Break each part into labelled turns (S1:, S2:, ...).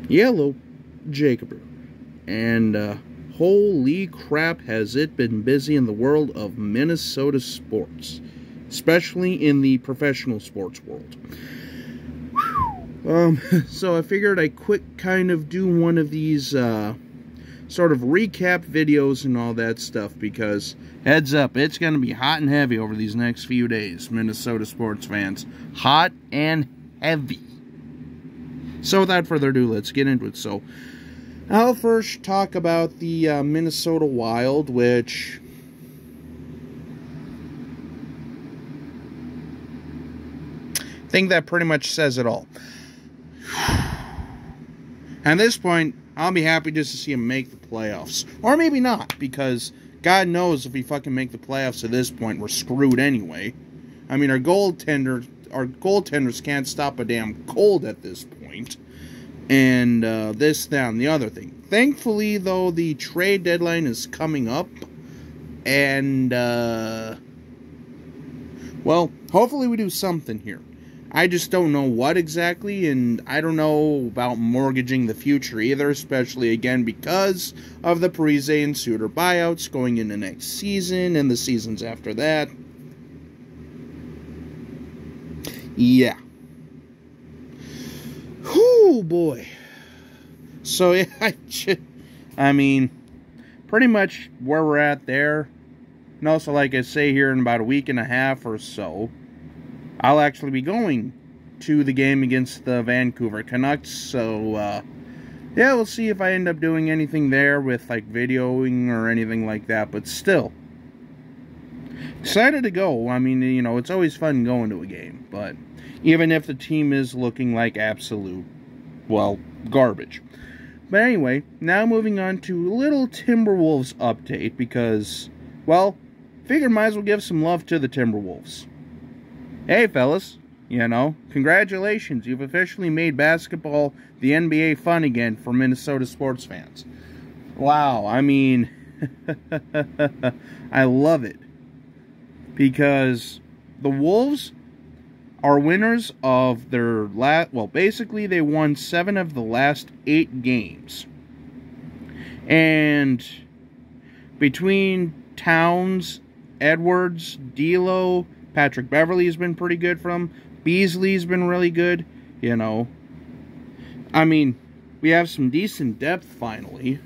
S1: Yellow Jacober. And holy crap, has it been busy in the world of Minnesota sports, especially in the professional sports world. So I figured I'd quick kind of do one of these sort of recap videos and all that stuff, because heads up, it's going to be hot and heavy over these next few days, Minnesota sports fans. Hot and heavy. So without further ado, let's get into it. So I'll first talk about the Minnesota Wild, which I think that pretty much says it all. At this point, I'll be happy just to see him make the playoffs. Or maybe not, because God knows if we fucking make the playoffs at this point, we're screwed anyway. I mean, our goaltenders can't stop a damn cold at this point. And this, that, and the other thing. Thankfully, though, the trade deadline is coming up. And, well, hopefully we do something here. I just don't know what exactly, and I don't know about mortgaging the future either, especially, again, because of the Parise and Suter buyouts going into next season and the seasons after that. Yeah. Whew, boy. So, yeah, I mean, pretty much where we're at there. And also, like I say, here in about a week and a half or so, I'll actually be going to the game against the Vancouver Canucks, so, yeah, we'll see if I end up doing anything there with, like, videoing or anything like that, but still, excited to go. I mean, you know, it's always fun going to a game, but even if the team is looking like absolute, well, garbage. But anyway, now moving on to a little Timberwolves update, because, well, figured might as well give some love to the Timberwolves. Hey, fellas, you know, congratulations. You've officially made basketball the NBA fun again for Minnesota sports fans. Wow, I mean, I love it. Because the Wolves are winners of their basically they won 7 of the last 8 games. And between Towns, Edwards, D'Lo, Patrick Beverley's been pretty good for them. Beasley's been really good, you know. I mean, we have some decent depth finally.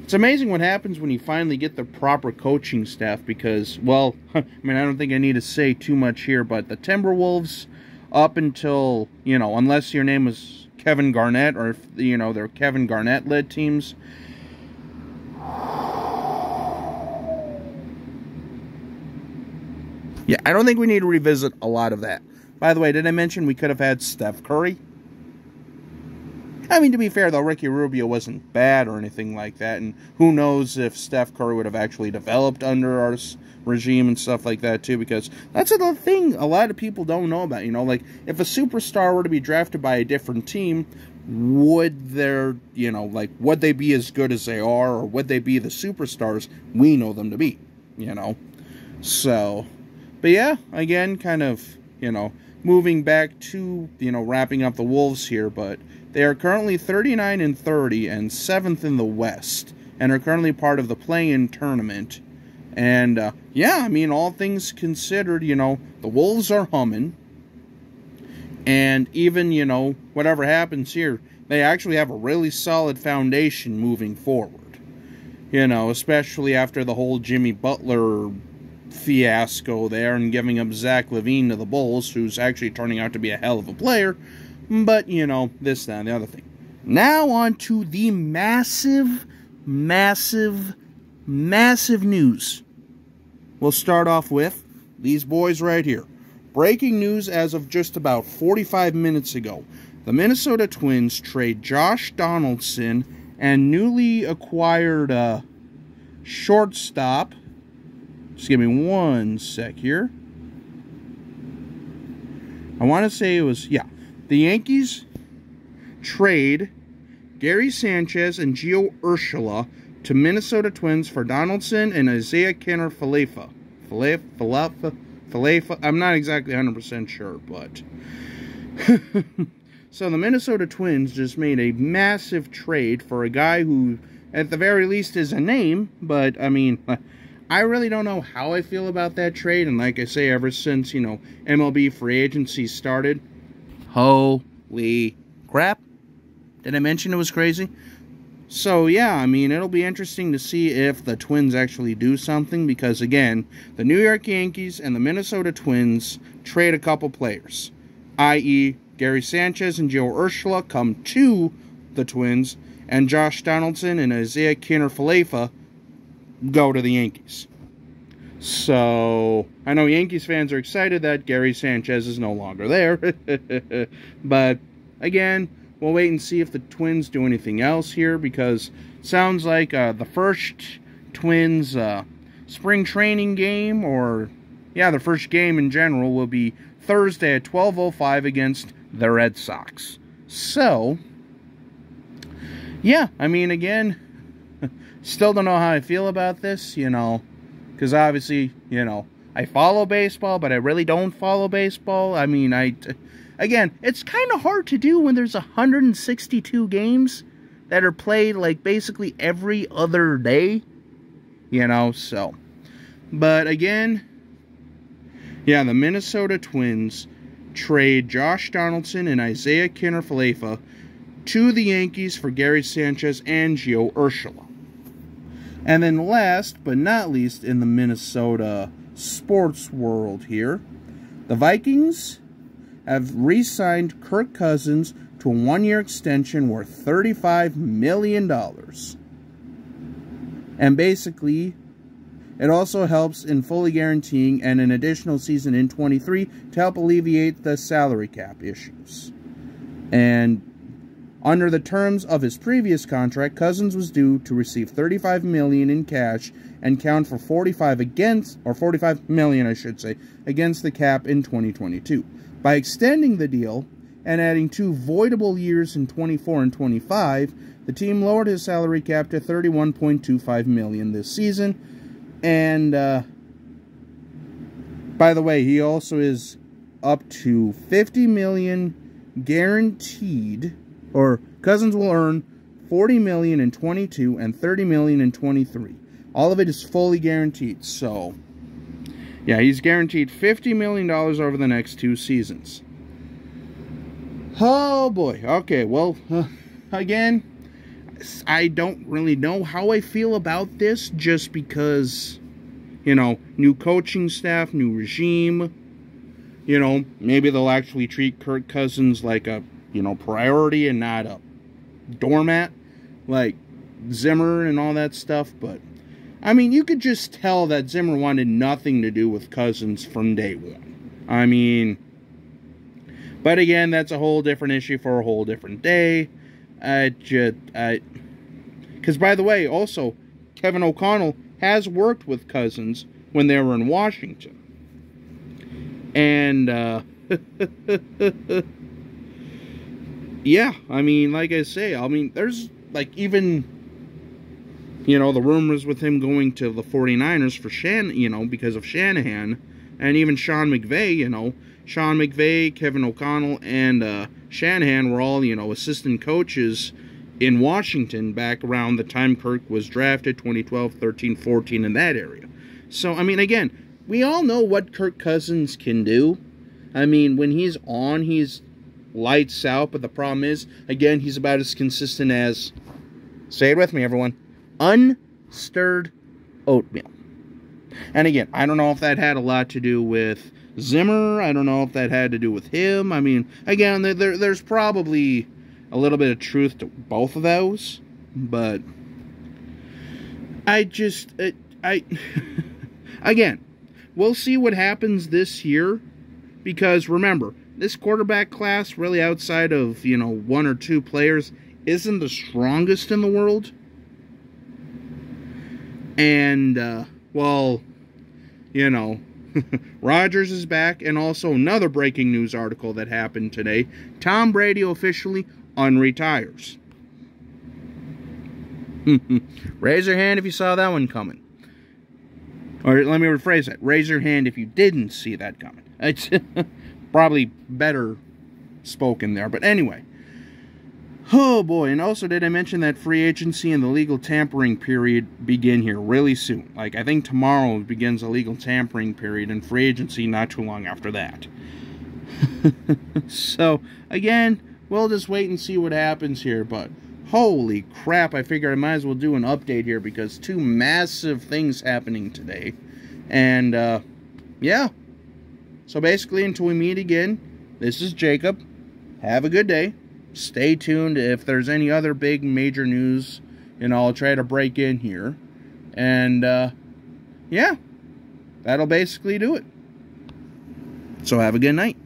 S1: It's amazing what happens when you finally get the proper coaching staff because, well, I mean, I don't think I need to say too much here, but the Timberwolves, up until, you know, unless your name was Kevin Garnett or, you know, they're Kevin Garnett-led teams, yeah, I don't think we need to revisit a lot of that. By the way, did I mention we could have had Steph Curry? I mean, to be fair, though, Ricky Rubio wasn't bad or anything like that, and who knows if Steph Curry would have actually developed under our regime and stuff like that, too, because that's another thing a lot of people don't know about, you know, like, if a superstar were to be drafted by a different team, would there, you know, like, would they be as good as they are, or would they be the superstars we know them to be, you know? So, but yeah, again, kind of, you know, moving back to, you know, wrapping up the Wolves here, but they are currently 39-30 and 7th in the West, and are currently part of the play-in tournament. And, yeah, I mean, all things considered, you know, the Wolves are humming. And even, you know, whatever happens here, they actually have a really solid foundation moving forward. You know, especially after the whole Jimmy Butler fiasco there and giving up Zach LaVine to the Bulls, who's actually turning out to be a hell of a player. But, you know, this, that, and the other thing. Now on to the massive, massive, massive news. We'll start off with these boys right here. Breaking news as of just about 45 minutes ago. The Minnesota Twins trade Josh Donaldson and newly acquired shortstop. Just give me one sec here. I want to say it was, yeah. The Yankees trade Gary Sanchez and Gio Urshela to Minnesota Twins for Donaldson and Isaiah Kenner Falefa. I'm not exactly 100% sure, but... So the Minnesota Twins just made a massive trade for a guy who, at the very least, is a name. But, I mean, I really don't know how I feel about that trade. And like I say, ever since, MLB free agency started, holy crap. Did I mention it was crazy? So, yeah, I mean, it'll be interesting to see if the Twins actually do something. Because, again, the New York Yankees and the Minnesota Twins trade a couple players. I.e., Gary Sanchez and Joe Urshela come to the Twins. And Josh Donaldson and Isaiah Kiner-Falefa go to the Yankees. So, I know Yankees fans are excited that Gary Sanchez is no longer there. But, again, we'll wait and see if the Twins do anything else here, because it sounds like the first Twins spring training game, or, yeah, the first game in general, will be Thursday at 12:05 against the Red Sox. So, yeah, I mean, again, still don't know how I feel about this, because obviously, I follow baseball, but I really don't follow baseball. I mean, again, it's kind of hard to do when there's 162 games that are played, like, basically every other day, so. But, again, yeah, the Minnesota Twins trade Josh Donaldson and Isaiah Kiner-Falefa to the Yankees for Gary Sanchez and Gio Urshela. And then last but not least in the Minnesota sports world here, the Vikings have re-signed Kirk Cousins to a one-year extension worth $35 million. And basically, it also helps in fully guaranteeing an additional season in 23 to help alleviate the salary cap issues. And under the terms of his previous contract, Cousins was due to receive $35 million in cash and count for $45 million, I should say, against the cap in 2022. By extending the deal and adding 2 voidable years in 24 and 25, the team lowered his salary cap to $31.25 million this season. And, by the way, he also is up to $50 million guaranteed, or Cousins will earn $40 million in 22 and $30 million in 23. All of it is fully guaranteed. So, yeah, he's guaranteed $50 million over the next 2 seasons. Oh, boy. Okay, well, again, I don't really know how I feel about this, just because, new coaching staff, new regime, maybe they'll actually treat Kirk Cousins like a, priority and not a doormat, like Zimmer and all that stuff. But, I mean, you could just tell that Zimmer wanted nothing to do with Cousins from day one. I mean, but again, that's a whole different issue for a whole different day. Because, by the way, also, Kevin O'Connell has worked with Cousins when they were in Washington. And, yeah, I mean, like I say, there's, like, even, the rumors with him going to the 49ers for because of Shanahan, and even Sean McVay, Sean McVay, Kevin O'Connell, and, Shanahan were all, assistant coaches in Washington back around the time Kirk was drafted, 2012, 13, 14, in that area. So, I mean, again, we all know what Kirk Cousins can do. I mean, when he's on, he's lights out, but the problem is, again, he's about as consistent as, say it with me, everyone, unstirred oatmeal. And again, I don't know if that had a lot to do with Zimmer. I don't know if that had to do with him. I mean, again, there's probably a little bit of truth to both of those, but again, we'll see what happens this year, because remember, this quarterback class, really outside of, 1 or 2 players, isn't the strongest in the world. And, well, Rodgers is back, and also another breaking news article that happened today. Tom Brady officially unretires. Raise your hand if you saw that one coming. Or let me rephrase that. Raise your hand if you didn't see that coming. It's probably better spoken there. But anyway, Oh boy, and also did I mention that free agency and the legal tampering period begin here really soon. Like, I think tomorrow begins a legal tampering period and free agency not too long after that. So, again, we'll just wait and see what happens here, but holy crap, I figured I might as well do an update here because two massive things happening today. And, yeah. So basically, until we meet again, this is Jacob. Have a good day. Stay tuned. If there's any other big major news, I'll try to break in here. And, yeah, that'll basically do it. So have a good night.